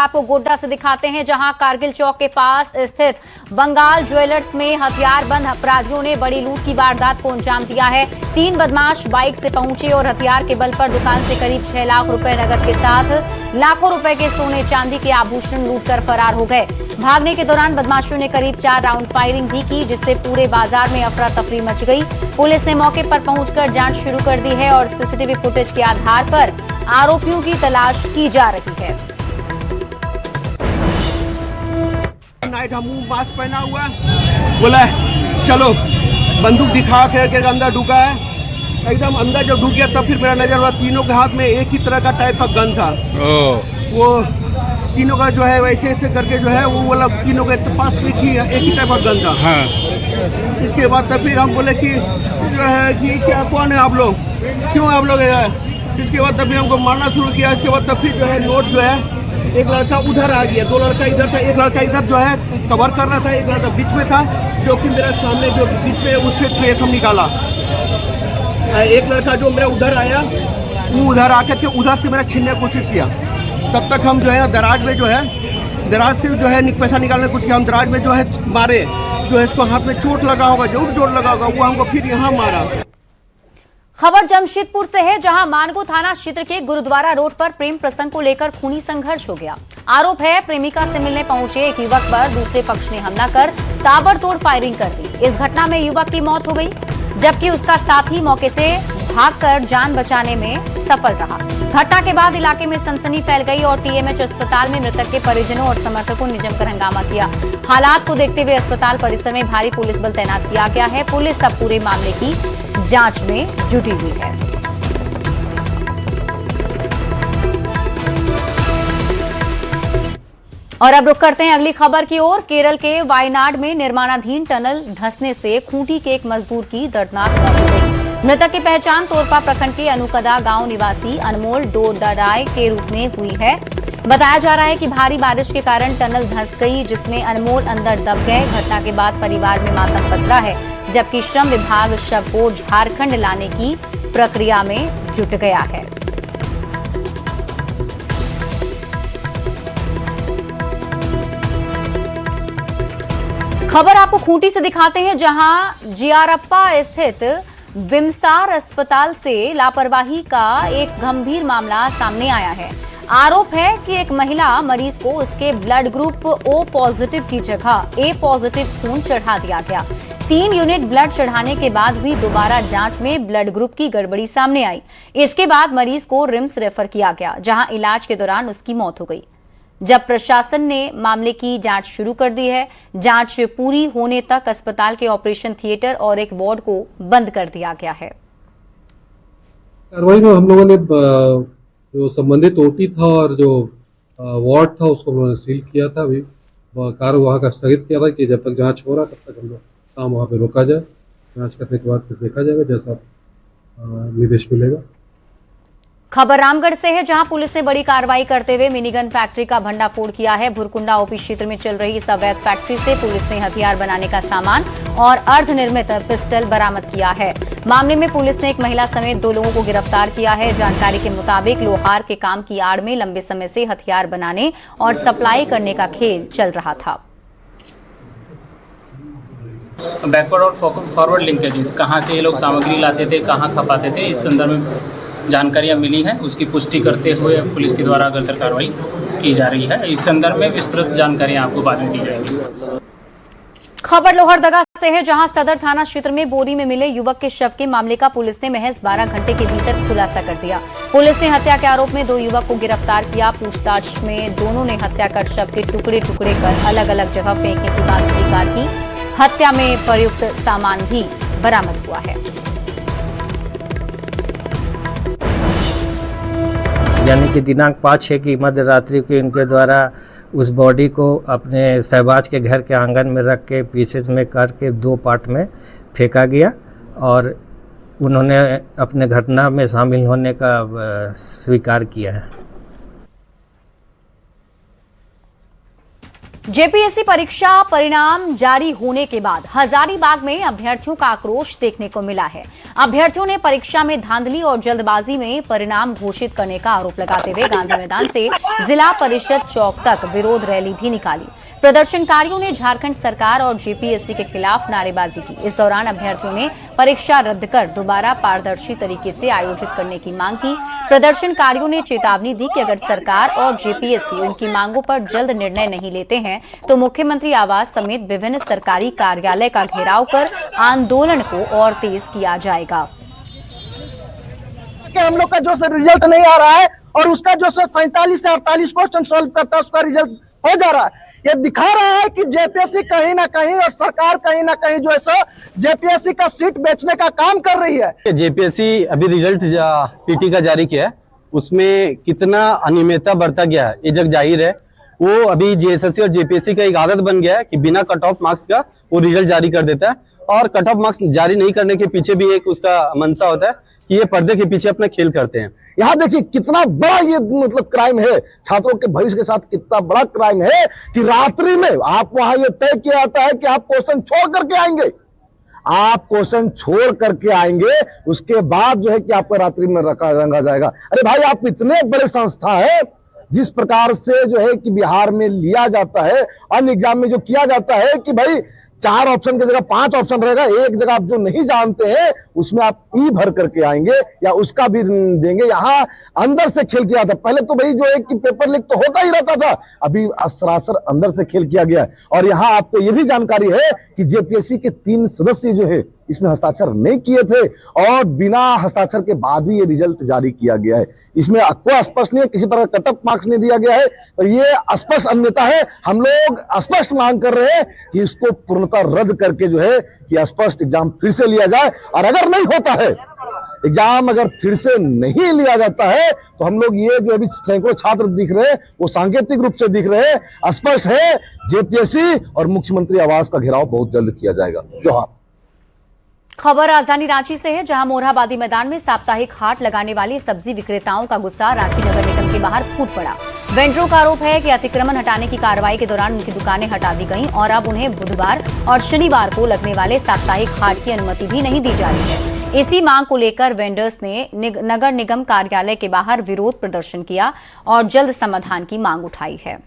आपको गोड्डा से दिखाते हैं, जहां कारगिल चौक के पास स्थित बंगाल ज्वेलर्स में हथियारबंद अपराधियों ने बड़ी लूट की वारदात को अंजाम दिया है। 3 बदमाश बाइक से पहुंचे और हथियार के बल पर दुकान से करीब 6 लाख रुपए नकद के साथ लाखों रुपए के सोने चांदी के आभूषण लूटकर फरार हो गए। भागने के दौरान बदमाशों ने करीब 4 राउंड फायरिंग भी की, जिससे पूरे बाजार में अफरा तफरी मच गई। पुलिस ने मौके पर पहुंचकर जांच शुरू कर दी है और सीसीटीवी फुटेज के आधार पर आरोपियों की तलाश की जा रही है। नाइट हम मास्क पहना हुआ बोला चलो बंदूक दिखा के अंदर ढुका है। एकदम अंदर जब ढुक गया तब फिर मेरा नजर हुआ तीनों के हाथ में एक ही तरह का टाइप का गन था। वो तीनों का जो है वैसे ऐसे करके जो है वो वाला तीनों के पास एक ही टाइप का गन था। हाँ। इसके बाद तब फिर हम बोले कि जो है कि क्या कौन है आप लोग, क्यों आप लोग इसके बाद तब फिर हमको मारना शुरू किया। इसके बाद तब फिर जो है नोट जो है एक लड़का उधर आ गया, 2 लड़का इधर था, एक लड़का इधर जो है कवर कर रहा था, एक लड़का बीच में था जो कि मेरा सामने जो बीच में उससे ट्रेस हम निकाला। एक लड़का जो मेरा उधर आया वो उधर आकर के उधर से मेरा छीनने की कोशिश किया। तब तक हम जो है दराज में जो है दराज से जो है पैसा निकालने कुछ किया। हम दराज में जो है मारे, जो है इसको हाथ में चोट लगा होगा, जरूर चोट लगा होगा, वो हमको फिर यहाँ मारा। खबर जमशेदपुर से है, जहां मानगो थाना क्षेत्र के गुरुद्वारा रोड पर प्रेम प्रसंग को लेकर खूनी संघर्ष हो गया। आरोप है प्रेमिका से मिलने पहुंचे एक युवक पर दूसरे पक्ष ने हमला कर ताबड़तोड़ फायरिंग कर दी। इस घटना में युवक की मौत हो गई, जबकि उसका साथी मौके से भागकर जान बचाने में सफल रहा। घटना के बाद इलाके में सनसनी फैल गई और टीएमएच अस्पताल में मृतक के परिजनों और समर्थकों ने जमकर हंगामा किया। हालात को देखते हुए अस्पताल परिसर में भारी पुलिस बल तैनात किया गया है। पुलिस अब पूरे मामले की जांच में जुटी हुई है। और अब रुक करते हैं अगली खबर की ओर। केरल के वायनाड में निर्माणाधीन टनल धंसने से खूंटी के एक मजदूर की दर्दनाक मौत हो गई। मृतक की पहचान तोरपा प्रखंड के अनुकदा गांव निवासी अनमोल डोडाराय के रूप में हुई है। बताया जा रहा है कि भारी बारिश के कारण टनल धंस गई, जिसमें अनमोल अंदर दब गए। घटना के बाद परिवार में मातम पसरा है, जबकि श्रम विभाग शव को झारखंड लाने की प्रक्रिया में जुट गया है। खबर आपको खूंटी से दिखाते हैं, जहां जियारप्पा स्थित बिमसार अस्पताल से लापरवाही का एक गंभीर मामला सामने आया है। आरोप है कि एक महिला मरीज को उसके ब्लड ग्रुप O पॉजिटिव की जगह A पॉजिटिव खून चढ़ा दिया गया। 3 यूनिट ब्लड चढ़ाने के बाद भी दोबारा जांच में ब्लड ग्रुप की गड़बड़ी सामने आई। इसके बाद मरीज को रिम्स रेफर किया गया, जहां इलाज के दौरान उसकी मौत हो गई। जब प्रशासन ने मामले की जांच शुरू कर दी है, जांच पूरी होने तक अस्पताल के ऑपरेशन थिएटर और एक वार्ड को बंद कर दिया गया है। कार्रवाई में हम लोगों ने जो संबंधित ओटी था और जो वार्ड था उसको हम लोगों ने सील किया था। अभी कार्य वहाँ का स्थगित किया था कि जब तक जांच हो रहा तब तक हम लोग काम वहाँ पे रोका जाए। जांच करने के बाद फिर देखा जाएगा जैसा निर्देश मिलेगा। खबर रामगढ़ से है, जहां पुलिस ने बड़ी कार्रवाई करते हुए मिनीगन फैक्ट्री का भंडाफोड़ किया है। भुरकुंडा ओपी क्षेत्र में चल रही इस अवैध फैक्ट्री से पुलिस ने हथियार बनाने का सामान और अर्धनिर्मित पिस्टल बरामद किया है। मामले में पुलिस ने एक महिला समेत 2 लोगों को गिरफ्तार किया है। जानकारी के मुताबिक लोहार के काम की आड़ में लंबे समय से हथियार बनाने और सप्लाई करने का खेल चल रहा था। बैकवर्ड और फॉरवर्ड लिंकेजेस कहाँ से ये लोग सामग्री लाते थे, कहाँ खपाते थे, इस संदर्भ में जानकारियां मिली हैं। उसकी पुष्टि करते हुए पुलिस के द्वारा अग्रतर कार्रवाई की जा रही है। इस संदर्भ में विस्तृत जानकारियां आपको बाद में दी जाएंगी। खबर लोहरदगा से है, जहां सदर थाना क्षेत्र में बोरी में मिले युवक के शव के मामले का पुलिस ने महज 12 घंटे के भीतर खुलासा कर दिया। पुलिस ने हत्या के आरोप में 2 युवक को गिरफ्तार किया। पूछताछ में दोनों ने हत्या कर शव के टुकड़े टुकड़े कर अलग अलग जगह फेंकने की बात स्वीकार की। हत्या में प्रयुक्त सामान भी बरामद हुआ है। यानी कि दिनांक 5/6 की मध्य रात्रि को इनके द्वारा उस बॉडी को अपने सहबाज के घर के आंगन में रख के पीसेस में करके 2 पार्ट में फेंका गया और उन्होंने अपने घटना में शामिल होने का स्वीकार किया है। जेपीएससी परीक्षा परिणाम जारी होने के बाद हजारीबाग में अभ्यर्थियों का आक्रोश देखने को मिला है। अभ्यर्थियों ने परीक्षा में धांधली और जल्दबाजी में परिणाम घोषित करने का आरोप लगाते हुए गांधी मैदान से जिला परिषद चौक तक विरोध रैली भी निकाली। प्रदर्शनकारियों ने झारखंड सरकार और जेपीएससी के खिलाफ नारेबाजी की। इस दौरान अभ्यर्थियों ने परीक्षा रद्द कर दोबारा पारदर्शी तरीके से आयोजित करने की मांग की। प्रदर्शनकारियों ने चेतावनी दी कि अगर सरकार और जेपीएससी उनकी मांगों पर जल्द निर्णय नहीं लेते हैं तो मुख्यमंत्री आवास समेत विभिन्न सरकारी कार्यालय का घेराव कर आंदोलन को और तेज किया जाएगा। हम लोग का जो रिजल्ट नहीं आ रहा है और उसका जो 47 से 48 क्वेश्चन सॉल्व करता है उसका रिजल्ट हो जा रहा है। ये दिखा रहा है कि जेपीएससी कहीं ना कहीं और सरकार कहीं ना कहीं जो है सो जेपीएससी का सीट बेचने का काम कर रही है। जेपीएससी अभी रिजल्ट पीटी का जारी किया है, उसमें कितना अनियमितता बरता गया है ये जग जाहिर है। वो अभी जेएसएससी और जेपीएससी का एक आदत बन गया है कि बिना कट ऑफ मार्क्स का वो रिजल्ट जारी कर देता है, और कट ऑफ मार्क्स जारी नहीं करने के पीछे भी एक उसका मंशा होता है कि ये पर्दे के पीछे अपना खेल करते हैं। यहाँ देखिए कितना बड़ा ये मतलब क्राइम है, छात्रों के भविष्य के साथ कितना बड़ा क्राइम है कि रात्रि में आप वहां ये तय किया जाता है कि आप क्वेश्चन छोड़ करके आएंगे, आप क्वेश्चन छोड़ करके आएंगे, उसके बाद जो है कि आपको रात्रि में रंगा जाएगा। अरे भाई आप इतने बड़े संस्था है, जिस प्रकार से जो है कि बिहार में लिया जाता है, अन्य एग्जाम में जो किया जाता है कि भाई 4 ऑप्शन की जगह 5 ऑप्शन रहेगा, एक जगह आप जो नहीं जानते हैं उसमें आप ई भर करके आएंगे या उसका भी देंगे। यहाँ अंदर से खेल किया था। पहले तो भाई जो है कि पेपर लीक तो होता ही रहता था, अभी सरासर अंदर से खेल किया गया है। और यहाँ आपको यह भी जानकारी है कि जेपीएससी के 3 सदस्य जो है इसमें हस्ताक्षर नहीं किए थे और बिना हस्ताक्षर के बाद भी ये रिजल्ट जारी किया गया है। इसमें कोई स्पष्ट नहीं है, किसी प्रकार कट ऑफ मार्क्स नहीं दिया गया है, और ये स्पष्ट अन्यता है। हम लोग स्पष्ट मांग कर रहे हैं कि इसको पूर्णतः रद्द करके जो है कि स्पष्ट एग्जाम फिर से लिया जाए, और अगर नहीं होता है एग्जाम, अगर फिर से नहीं लिया जाता है तो हम लोग ये जो अभी सैकड़ों छात्र दिख रहे हैं वो सांकेतिक रूप से दिख रहे हैं। स्पष्ट है जेपीएससी और मुख्यमंत्री आवास का घेराव बहुत जल्द किया जाएगा। जोहार। खबर राजधानी रांची से है, जहां मोरहाबादी मैदान में साप्ताहिक हाट लगाने वाली सब्जी विक्रेताओं का गुस्सा रांची नगर निगम के बाहर फूट पड़ा। वेंडरों का आरोप है कि अतिक्रमण हटाने की कार्रवाई के दौरान उनकी दुकानें हटा दी गईं और अब उन्हें बुधवार और शनिवार को लगने वाले साप्ताहिक हाट की अनुमति भी नहीं दी जा रही है। इसी मांग को लेकर वेंडर्स ने नगर निगम कार्यालय के बाहर विरोध प्रदर्शन किया और जल्द समाधान की मांग उठाई है।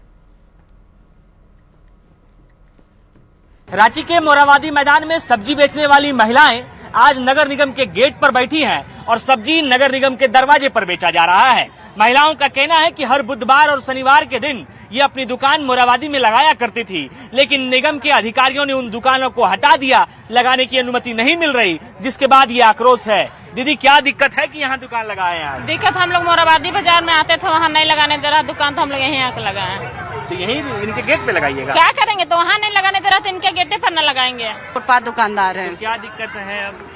रांची के मोरहाबादी मैदान में सब्जी बेचने वाली महिलाएं आज नगर निगम के गेट पर बैठी हैं और सब्जी नगर निगम के दरवाजे पर बेचा जा रहा है। महिलाओं का कहना है कि हर बुधवार और शनिवार के दिन ये अपनी दुकान मोरहाबादी में लगाया करती थी, लेकिन निगम के अधिकारियों ने उन दुकानों को हटा दिया, लगाने की अनुमति नहीं मिल रही, जिसके बाद ये आक्रोश है। दीदी क्या दिक्कत है कि यहाँ दुकान लगाए हैं? आज दिक्कत हम लोग मोरहाबादी बाजार में आते थे, वहाँ नहीं लगाने दे रहा दुकान, तो हम लोग यहीं आकर लगाए। तो यही इनके गेट पे लगाइएगा? क्या करेंगे, तो वहाँ नहीं लगाने दे रहा तो इनके गेटे पर न लगाएंगे। फुटपाथ दुकानदार है। तो क्या दिक्कत है? अब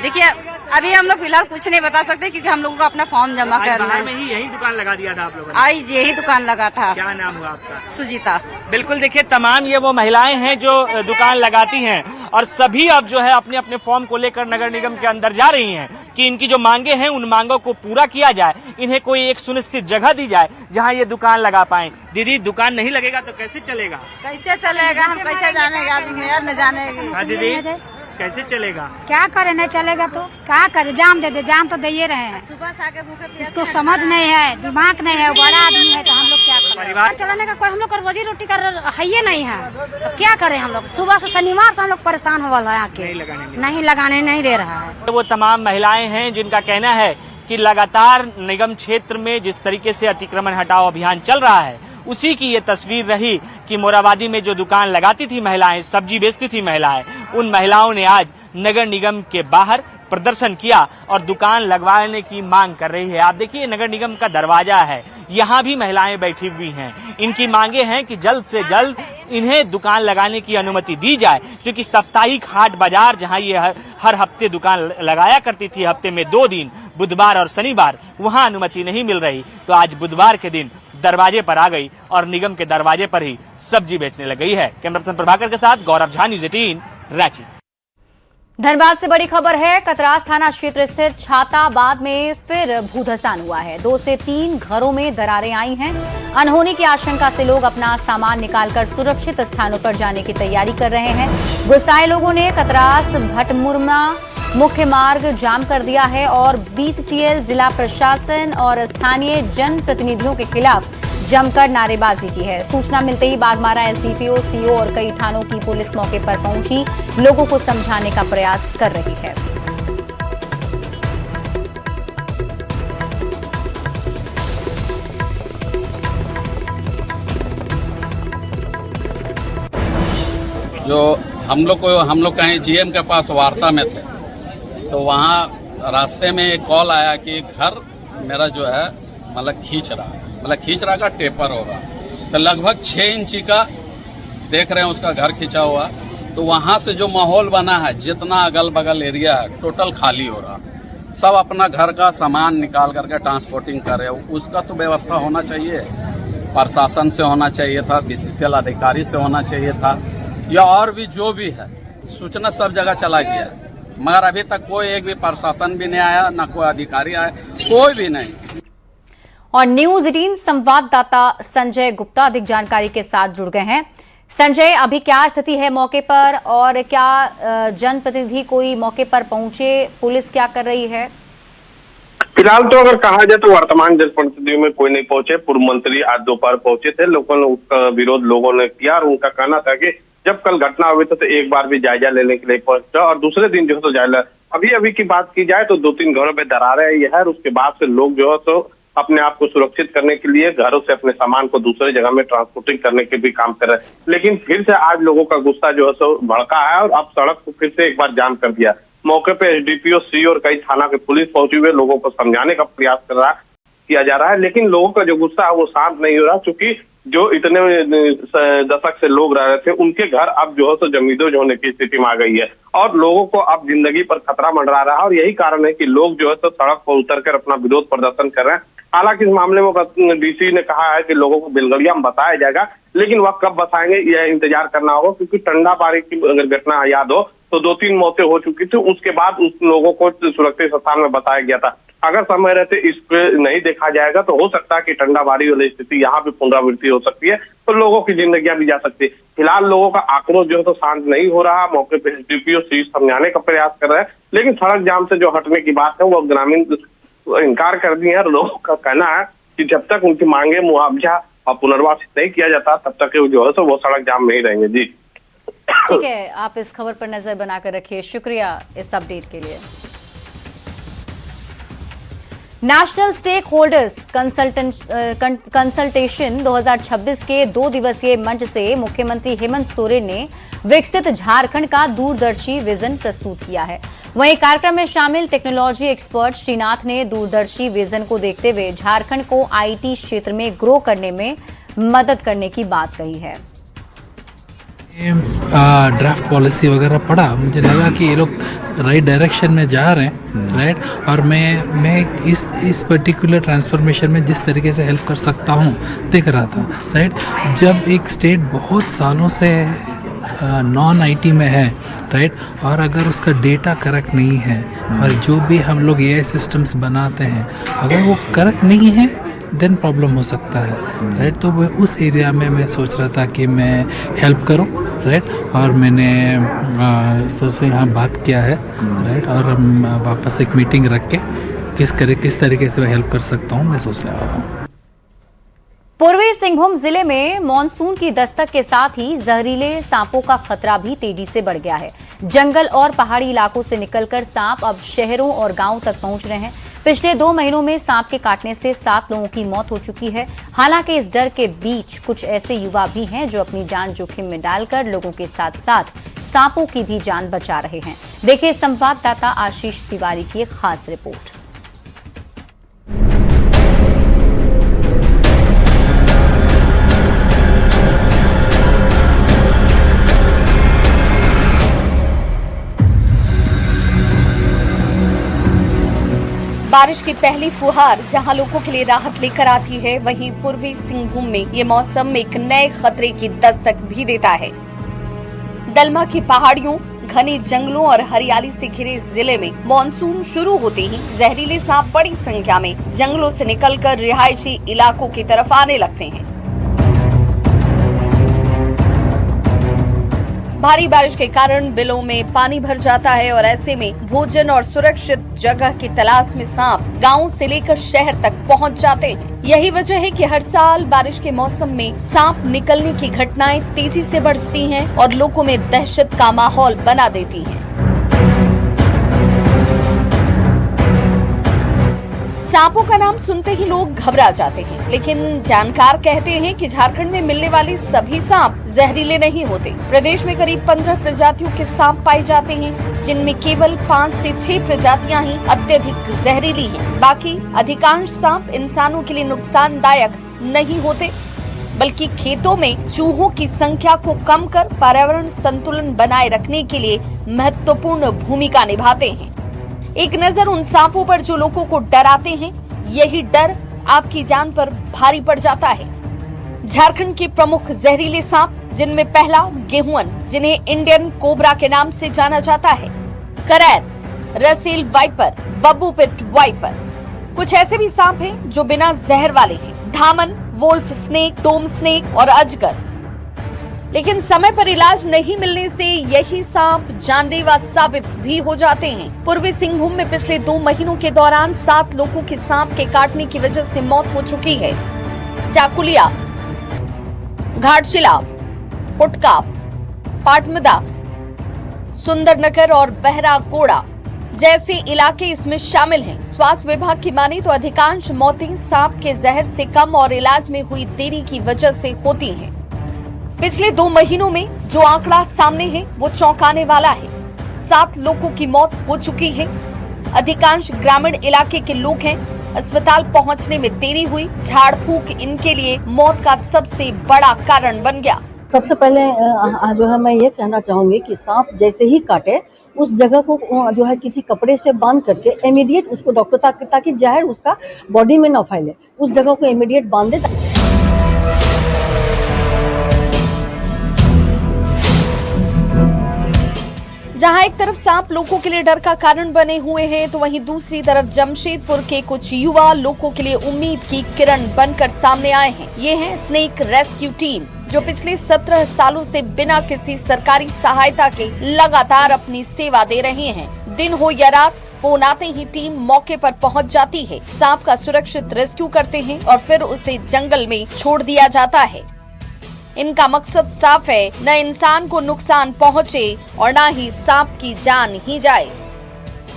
देखिए अभी हम लोग फिलहाल कुछ नहीं बता सकते क्योंकि हम लोगों को अपना फॉर्म जमा करना है। में ही यही दुकान लगा दिया था आप लोगों ने? आई यही दुकान लगा था। क्या नाम हुआ आपका? सुजीता। बिल्कुल, देखिए तमाम ये वो महिलाएं हैं जो दुकान लगाती हैं और सभी अब जो है अपने अपने फॉर्म को लेकर नगर निगम के अंदर जा रही हैं कि इनकी जो मांगे हैं उन मांगों को पूरा किया जाए, इन्हें कोई एक सुनिश्चित जगह दी जाए जहां ये दुकान लगा पाएं। दीदी दुकान नहीं लगेगा तो कैसे चलेगा? कैसे चलेगा, हम कैसे जानेंगे, अभी मेयर न जानेगी। हाँ दीदी कैसे चलेगा? क्या करे, नहीं चलेगा तो क्या करे, जाम दे दे, जाम तो दे रहे हैं। सुबह से आके भूखे इसको समझ नहीं है, दिमाग नहीं है, बड़ा आदमी है तो हम लोग क्या करें। परिवार चलाने का कोई हम लोग का रोजी रोटी का है ही नहीं है, तो क्या करें हम लोग। सुबह से शनिवार से हम लोग परेशान हो रहा है, नहीं लगाने नहीं दे रहा है। वो तमाम महिलाएं हैं जिनका कहना है कि लगातार निगम क्षेत्र में जिस तरीके से अतिक्रमण हटाओ अभियान चल रहा है उसी की ये तस्वीर रही कि मोरहाबादी में जो दुकान लगाती थी महिलाएं, सब्जी बेचती थी महिलाएं, उन महिलाओं ने आज नगर निगम के बाहर प्रदर्शन किया और दुकान लगवाने की मांग कर रही है। आप देखिए नगर निगम का दरवाजा है, यहाँ भी महिलाएं बैठी हुई हैं। इनकी मांगे हैं कि जल्द से जल्द इन्हें दुकान लगाने की अनुमति दी जाए, क्योंकि साप्ताहिक हाट बाजार जहां ये हर हफ्ते दुकान लगाया करती थी, हफ्ते में 2 दिन बुधवार और शनिवार, वहां अनुमति नहीं मिल रही, तो आज बुधवार के दिन दरवाजे पर आ गई और निगम के दरवाजे पर ही सब्जी बेचने लग गई है। कैमरा पर्सन प्रभाकर के साथ गौरव झा, न्यूज़ 18 रांची। धनबाद से बड़ी खबर है, कतरास थाना क्षेत्र स्थित छाताबाद में फिर भूधसान हुआ है। 2 से 3 घरों में दरारें आई हैं। अनहोनी की आशंका से लोग अपना सामान निकालकर सुरक्षित स्थानों पर जाने की तैयारी कर रहे हैं। गुस्साए लोगों ने कतरास भटमुरमा मुख्य मार्ग जाम कर दिया है और बीसीसीएल, जिला प्रशासन और स्थानीय जनप्रतिनिधियों के खिलाफ जमकर नारेबाजी की है। सूचना मिलते ही बाघमारा एसडीपीओ, सीओ और कई थानों की पुलिस मौके पर पहुंची लोगों को समझाने का प्रयास कर रही है। जो हम लोग कहीं जीएम के पास वार्ता में थे, तो वहाँ रास्ते में एक कॉल आया कि घर मेरा जो है मतलब खींच रहा का टेपर हो रहा, तो लगभग 6 इंची का देख रहे हैं उसका घर खींचा हुआ। तो वहाँ से जो माहौल बना है, जितना अगल बगल एरिया है टोटल खाली हो रहा, सब अपना घर का सामान निकाल करके ट्रांसपोर्टिंग कर रहे हो। उसका तो व्यवस्था होना चाहिए, प्रशासन से होना चाहिए था, बीसीसीएल अधिकारी से होना चाहिए था, या और भी जो भी है सूचना सब जगह चला गया है, मगर अभी तक कोई एक भी प्रशासन भी नहीं आया, ना कोई अधिकारी आया, कोई भी नहीं। और न्यूज 18 संवाददाता संजय गुप्ता अधिक जानकारी के साथ जुड़ गए हैं। संजय, अभी क्या स्थिति है मौके पर और क्या जनप्रतिनिधि कोई मौके पर पहुंचे, पुलिस क्या कर रही है? फिलहाल तो अगर कहा जाए तो वर्तमान जनप्रतिनिधियों में कोई नहीं पहुंचे। पूर्व मंत्री आज दोपहर पहुंचे थे, लोगों ने उसका विरोध लोगों ने किया और उनका कहना था कि जब कल घटना हुई तो एक बार भी जायजा लेने के लिए पहुंचा और दूसरे दिन जो है तो जायजा। अभी की बात की जाए तो 2-3 घरों में दरारें आई है और उसके बाद से लोग जो है तो अपने आप को सुरक्षित करने के लिए घरों से अपने सामान को दूसरे जगह में ट्रांसपोर्टिंग करने के भी काम कर रहे हैं। लेकिन फिर से आज लोगों का गुस्सा जो है तो भड़का है और अब सड़क को फिर से एक बार जाम कर दिया। मौके पे एसडीपीओ, सी और कई थाना के पुलिस पहुंची हुए लोगों को समझाने का प्रयास किया जा रहा है, लेकिन लोगों का जो गुस्सा है वो शांत नहीं हो रहा, क्योंकि जो इतने दशक से लोग रह रहे थे उनके घर अब जो है तो जमींदोज होने की स्थिति में आ गई है और लोगों को अब जिंदगी पर खतरा मंडरा रहा है और यही कारण है कि लोग जो है तो सड़क पर उतरकर अपना विरोध प्रदर्शन कर रहे हैं। हालांकि इस मामले में डीसी ने कहा है कि लोगों को बिलगड़िया में बताया जाएगा, लेकिन वह कब बताएंगे यह इंतजार करना होगा, क्योंकि टंडाबाड़ी की अगर घटना याद हो तो 2-3 मौतें हो चुकी थी, उसके बाद उस लोगों को सुरक्षित स्थान में बताया गया था। अगर समय रहते इसको नहीं देखा जाएगा तो हो सकता है कि टंडाबाड़ी वाली स्थिति यहाँ पे पुनरावृत्ति हो सकती है, तो लोगों की जिंदगियां भी जा सकती है। फिलहाल लोगों का आक्रोश जो है तो शांत नहीं हो रहा। मौके पे एसडीपीओ समझाने का प्रयास कर रहे हैं, लेकिन सड़क जाम से जो हटने की बात है वो ग्रामीण इनकार कर दी है। लोगों का कहना है कि जब तक उनकी मांगे मुआवजा और पुनर्वास नहीं किया जाता तब तक जो है तो वो सड़क जाम में ही रहेंगे। जी ठीक है, आप इस खबर पर नजर बनाकर रखिए। शुक्रिया इस अपडेट के लिए। नेशनल स्टेक होल्डर्स कंसल्टेशन 2026 के 2 दिवसीय मंच से मुख्यमंत्री हेमंत सोरेन ने विकसित झारखंड का दूरदर्शी विजन प्रस्तुत किया है। वहीं कार्यक्रम में शामिल टेक्नोलॉजी एक्सपर्ट श्रीनाथ ने दूरदर्शी विजन को देखते हुए झारखंड को आईटी क्षेत्र में ग्रो करने में मदद करने की बात कही है। ड्राफ्ट पॉलिसी वगैरह पढ़ा, मुझे लगा कि ये लोग राइट डायरेक्शन में जा रहे हैं, राइट। और मैं इस पर्टिकुलर ट्रांसफॉर्मेशन में जिस तरीके से हेल्प कर सकता हूँ देख रहा था, राइट। जब एक स्टेट बहुत सालों से नॉन आईटी में है, राइट, और अगर उसका डेटा करेक्ट नहीं है और जो भी हम लोग एआई सिस्टम्स बनाते हैं अगर वो करेक्ट नहीं है देन प्रॉब्लम हो सकता है, राइट। तो वो उस एरिया में मैं सोच रहा था कि मैं हेल्प करूं, राइट। और मैंने सर से यहाँ बात किया है, राइट, और हम वापस एक मीटिंग रख के किस तरीके से मैं हेल्प कर सकता हूँ मैं सोचने वाला हूँ। पूर्वी सिंहभूम जिले में मॉनसून की दस्तक के साथ ही जहरीले सांपों का खतरा भी तेजी से बढ़ गया है। जंगल और पहाड़ी इलाकों से निकलकर सांप अब शहरों और गांवों तक पहुंच रहे हैं। पिछले 2 महीनों में सांप के काटने से 7 लोगों की मौत हो चुकी है। हालांकि इस डर के बीच कुछ ऐसे युवा भी हैं जो अपनी जान जोखिम में डालकर लोगों के साथ साथ सांपों की भी जान बचा रहे हैं। देखिए संवाददाता आशीष तिवारी की एक खास रिपोर्ट। बारिश की पहली फुहार जहां लोगों के लिए राहत लेकर आती है, वहीं पूर्वी सिंहभूम में ये मौसम एक नए खतरे की दस्तक भी देता है। दलमा की पहाड़ियों, घने जंगलों और हरियाली से घिरे इस जिले में मानसून शुरू होते ही जहरीले सांप बड़ी संख्या में जंगलों से निकलकर रिहायशी इलाकों की तरफ आने लगते हैं। भारी बारिश के कारण बिलों में पानी भर जाता है और ऐसे में भोजन और सुरक्षित जगह की तलाश में सांप गांव से लेकर शहर तक पहुंच जाते हैं। यही वजह है कि हर साल बारिश के मौसम में सांप निकलने की घटनाएं तेजी से बढ़ती हैं और लोगों में दहशत का माहौल बना देती हैं। सांपों का नाम सुनते ही लोग घबरा जाते हैं, लेकिन जानकार कहते हैं कि झारखंड में मिलने वाले सभी सांप जहरीले नहीं होते। प्रदेश में करीब 15 प्रजातियों के सांप पाए जाते हैं, जिनमें केवल 5 से 6 प्रजातियां ही अत्यधिक जहरीली हैं। बाकी अधिकांश सांप इंसानों के लिए नुकसानदायक नहीं होते, बल्कि खेतों में चूहों की संख्या को कम कर पर्यावरण संतुलन बनाए रखने के लिए महत्वपूर्ण भूमिका निभाते हैं। एक नजर उन सांपों पर जो लोगों को डराते हैं, यही डर आपकी जान पर भारी पड़ जाता है। झारखंड के प्रमुख जहरीले सांप, जिनमें पहला गेहुअन, जिन्हें इंडियन कोबरा के नाम से जाना जाता है, करैत, रसेल वाइपर, बब्बू पिट वाइपर। कुछ ऐसे भी सांप हैं जो बिना जहर वाले हैं, धामन, वोल्फ स्नेक, टोम स्नेक और अजगर। लेकिन समय पर इलाज नहीं मिलने से यही सांप जानलेवा साबित भी हो जाते हैं। पूर्वी सिंहभूम में पिछले 2 महीनों के दौरान 7 लोगों की सांप के काटने की वजह से मौत हो चुकी है। चाकुलिया, घाटशिला, पुटका, पाटमदा, सुंदरनगर और बहराकोड़ा जैसे इलाके इसमें शामिल हैं। स्वास्थ्य विभाग की माने तो अधिकांश मौतें सांप के जहर से कम और इलाज में हुई देरी की वजह से होती हैं। पिछले 2 महीनों में जो आंकड़ा सामने है वो चौंकाने वाला है। 7 लोगों की मौत हो चुकी है। अधिकांश ग्रामीण इलाके के लोग हैं। अस्पताल पहुंचने में देरी हुई। झाड़ फूक इनके लिए मौत का सबसे बड़ा कारण बन गया। सबसे पहले जो है मैं ये कहना चाहूंगी कि सांप जैसे ही काटे उस जगह को जो है किसी कपड़े से बांध करके इमीडिएट उसको डॉक्टर ताकि जहर उसका बॉडी में न फैले, उस जगह को इमीडिएट बांध दे। जहां एक तरफ सांप लोगों के लिए डर का कारण बने हुए हैं, तो वहीं दूसरी तरफ जमशेदपुर के कुछ युवा लोगों के लिए उम्मीद की किरण बनकर सामने आए हैं। ये है स्नेक रेस्क्यू टीम, जो पिछले 17 सालों से बिना किसी सरकारी सहायता के लगातार अपनी सेवा दे रहे हैं। दिन हो या रात, फोन आते ही टीम मौके पर पहुंच जाती है, सांप का सुरक्षित रेस्क्यू करते हैं और फिर उसे जंगल में छोड़ दिया जाता है। इनका मकसद साफ है, न इंसान को नुकसान पहुंचे और न ही सांप की जान ही जाए।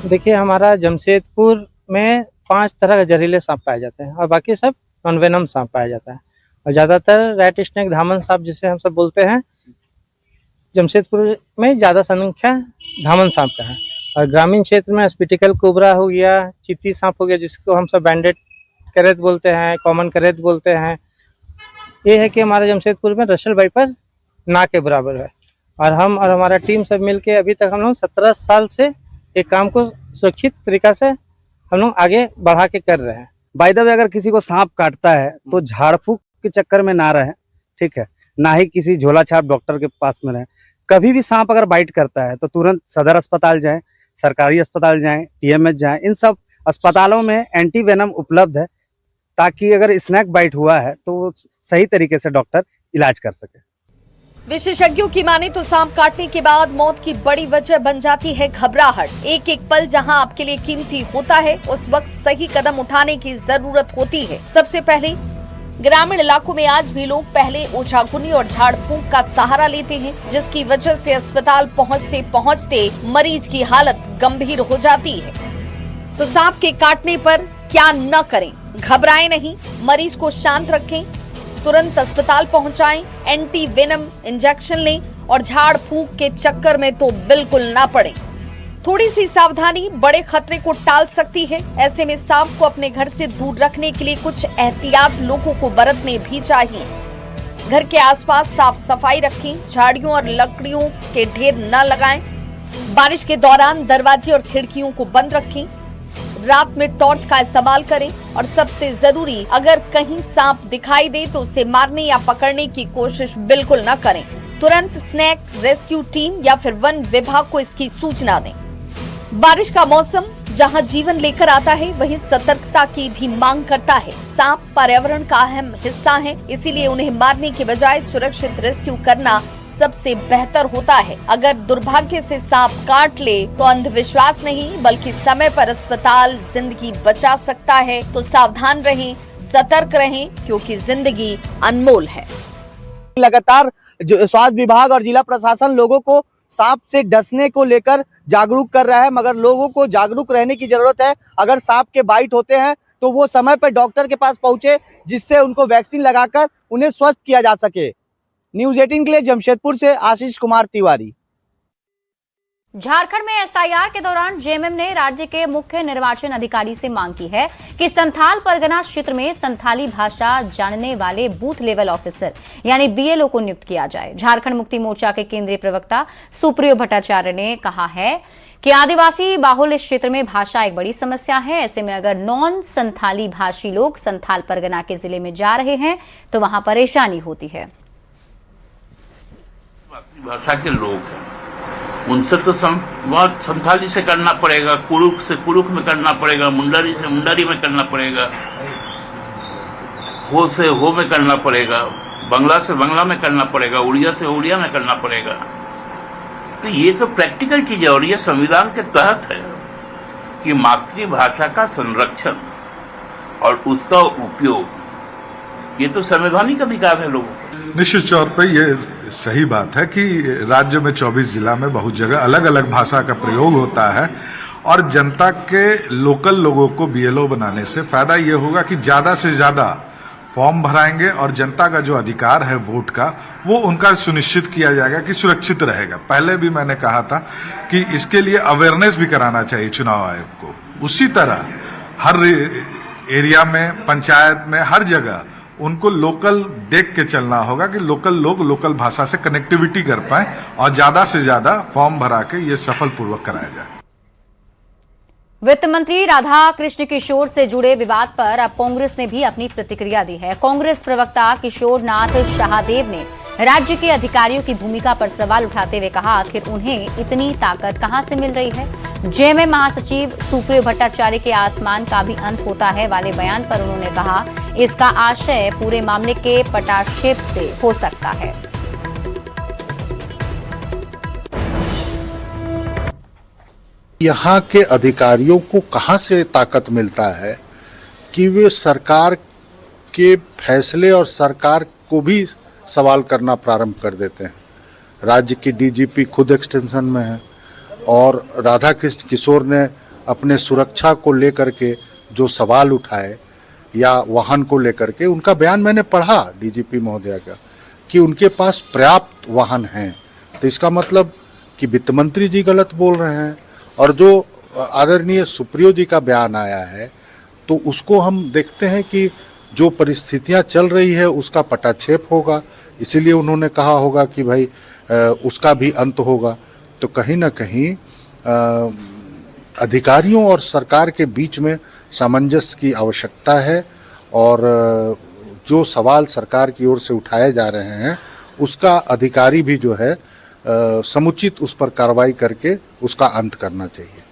देखिए, हमारा जमशेदपुर में 5 तरह के जहरीले सांप पाए जाते हैं और बाकी सब नॉन वेनम सांप पाया जाता है। और ज्यादातर रेट स्नेक, धामन सांप जिसे हम सब बोलते हैं, जमशेदपुर में ज्यादा संख्या धामन सांप का है। और ग्रामीण क्षेत्र में स्पिटिकल कोबरा हो गया, चीती सांप हो गया, जिसको हम सब बैंडेड करेत बोलते हैं, कॉमन करेत बोलते हैं। ये है कि हमारे जमशेदपुर में रसेल वाइपर ना के बराबर है। और हम और हमारा टीम सब मिलके अभी तक हम लोग 17 साल से एक काम को सुरक्षित तरीका से हम लोग आगे बढ़ा के कर रहे हैं। बाय द वे, अगर किसी को सांप काटता है तो झाड़ फूक के चक्कर में ना रहे, ठीक है, ना ही किसी झोला छाप डॉक्टर के पास में रहे। कभी भी सांप अगर बाइट करता है तो तुरंत सदर अस्पताल जाएं, सरकारी अस्पताल जाएं, टीएमएच जाएं। इन सब अस्पतालों में एंटी वेनम उपलब्ध है, ताकि अगर स्नैक बाइट हुआ है तो सही तरीके से डॉक्टर इलाज कर सके। विशेषज्ञों की माने तो सांप काटने के बाद मौत की बड़ी वजह बन जाती है घबराहट। एक एक पल जहां आपके लिए कीमती होता है, उस वक्त सही कदम उठाने की जरूरत होती है। सबसे पहले ग्रामीण इलाकों में आज भी लोग पहले ओछागुनी और झाड़ फूंक का सहारा लेते हैं, जिसकी वजह से अस्पताल पहुंचते पहुंचते मरीज की हालत गंभीर हो जाती है। तो सांप के काटने पर क्या न करें? घबराएं नहीं, मरीज को शांत रखें, तुरंत अस्पताल पहुंचाएं, एंटी वेनम इंजेक्शन लें और झाड़ फूंक के चक्कर में तो बिल्कुल ना पड़ें। थोड़ी सी सावधानी बड़े खतरे को टाल सकती है। ऐसे में सांप को अपने घर से दूर रखने के लिए कुछ एहतियात लोगों को बरतने भी चाहिए। घर के आसपास साफ सफाई रखें, झाड़ियों और लकड़ियों के ढेर न लगाएं, बारिश के दौरान दरवाजे और खिड़कियों को बंद रखें, रात में टॉर्च का इस्तेमाल करें और सबसे जरूरी, अगर कहीं सांप दिखाई दे तो उसे मारने या पकड़ने की कोशिश बिल्कुल न करें। तुरंत स्नेक रेस्क्यू टीम या फिर वन विभाग को इसकी सूचना दें। बारिश का मौसम जहां जीवन लेकर आता है, वहीं सतर्कता की भी मांग करता है। सांप पर्यावरण का अहम हिस्सा है, इसीलिए उन्हें मारने के बजाय सुरक्षित रेस्क्यू करना सबसे बेहतर होता है। अगर दुर्भाग्य से सांप काट ले तो अंधविश्वास नहीं बल्कि समय पर अस्पताल जिंदगी बचा सकता है। तो सावधान रहें, सतर्क रहें, क्योंकि जिंदगी अनमोल है। लगातार स्वास्थ्य विभाग और जिला प्रशासन लोगों को सांप से डसने को लेकर जागरूक कर रहा है, मगर लोगों को जागरूक रहने की जरूरत है। अगर सांप के बाइट होते हैं तो वो समय पर डॉक्टर के पास पहुंचे, जिससे उनको वैक्सीन लगाकर उन्हें स्वस्थ किया जा सके। न्यूज़ 18 के लिए जमशेदपुर से आशीष कुमार तिवारी। झारखंड में एसआईआर के दौरान जेएमएम ने राज्य के मुख्य निर्वाचन अधिकारी से मांग की है कि संथाल परगना क्षेत्र में संथाली भाषा जानने वाले बूथ लेवल ऑफिसर यानी बीएलओ को नियुक्त किया जाए। झारखंड मुक्ति मोर्चा के केंद्रीय प्रवक्ता सुप्रियो भट्टाचार्य ने कहा है कि आदिवासी बाहुल्य क्षेत्र में भाषा एक बड़ी समस्या है। ऐसे में अगर नॉन संथाली भाषी लोग संथाल परगना के जिले में जा रहे हैं तो वहां परेशानी होती है। भाषा के लोग हैं, उनसे तो संवाद संथाली से करना पड़ेगा, कुरुख से कुरुख में करना पड़ेगा, मुंडारी से मुंडारी में करना पड़ेगा, हो से हो में करना पड़ेगा, बंगला से बंगला में करना पड़ेगा, उड़िया से उड़िया में करना पड़ेगा। तो ये तो प्रैक्टिकल चीज है और ये संविधान के तहत है कि मातृभाषा का संरक्षण और उसका उपयोग, ये तो संवैधानिक अधिकार है लोगों को। निश्चित तौर पर यह सही बात है कि राज्य में 24 जिला में बहुत जगह अलग अलग भाषा का प्रयोग होता है और जनता के लोकल लोगों को बीएलओ बनाने से फायदा ये होगा कि ज्यादा से ज्यादा फॉर्म भराएंगे और जनता का जो अधिकार है वोट का वो उनका सुनिश्चित किया जाएगा कि सुरक्षित रहेगा। पहले भी मैंने कहा था कि इसके लिए अवेयरनेस भी कराना चाहिए चुनाव आयोग को। उसी तरह हर एरिया में, पंचायत में, हर जगह उनको लोकल देख के चलना होगा कि लोकल लोग लोकल भाषा से कनेक्टिविटी कर पाए और ज्यादा से ज्यादा फॉर्म भरा के ये सफलपूर्वक कराया जाए। वित्त मंत्री राधा कृष्ण किशोर से जुड़े विवाद पर अब कांग्रेस ने भी अपनी प्रतिक्रिया दी है। कांग्रेस प्रवक्ता किशोर नाथ शाहदेव ने राज्य के अधिकारियों की भूमिका पर सवाल उठाते हुए कहा, आखिर उन्हें इतनी ताकत कहां से मिल रही है। जेएमएम महासचिव सुप्रियो भट्टाचार्य के आसमान का भी अंत होता है वाले बयान पर उन्होंने कहा, इसका आशय पूरे मामले के पटाक्षेप से हो सकता है। यहाँ के अधिकारियों को कहां से ताकत मिलता है कि वे सरकार के फैसले और सरकार को भी सवाल करना प्रारंभ कर देते हैं। राज्य की डीजीपी खुद एक्सटेंशन में है और राधा कृष्ण किशोर ने अपने सुरक्षा को लेकर के जो सवाल उठाए या वाहन को लेकर के, उनका बयान मैंने पढ़ा डीजीपी महोदया का कि उनके पास पर्याप्त वाहन हैं। तो इसका मतलब कि वित्त मंत्री जी गलत बोल रहे हैं। और जो आदरणीय सुप्रियो जी का बयान आया है तो उसको हम देखते हैं कि जो परिस्थितियां चल रही है उसका पटाक्षेप होगा, इसीलिए उन्होंने कहा होगा कि भाई उसका भी अंत होगा। तो कहीं ना कहीं अधिकारियों और सरकार के बीच में सामंजस्य की आवश्यकता है और जो सवाल सरकार की ओर से उठाए जा रहे हैं उसका अधिकारी भी जो है समुचित उस पर कार्रवाई करके उसका अंत करना चाहिए।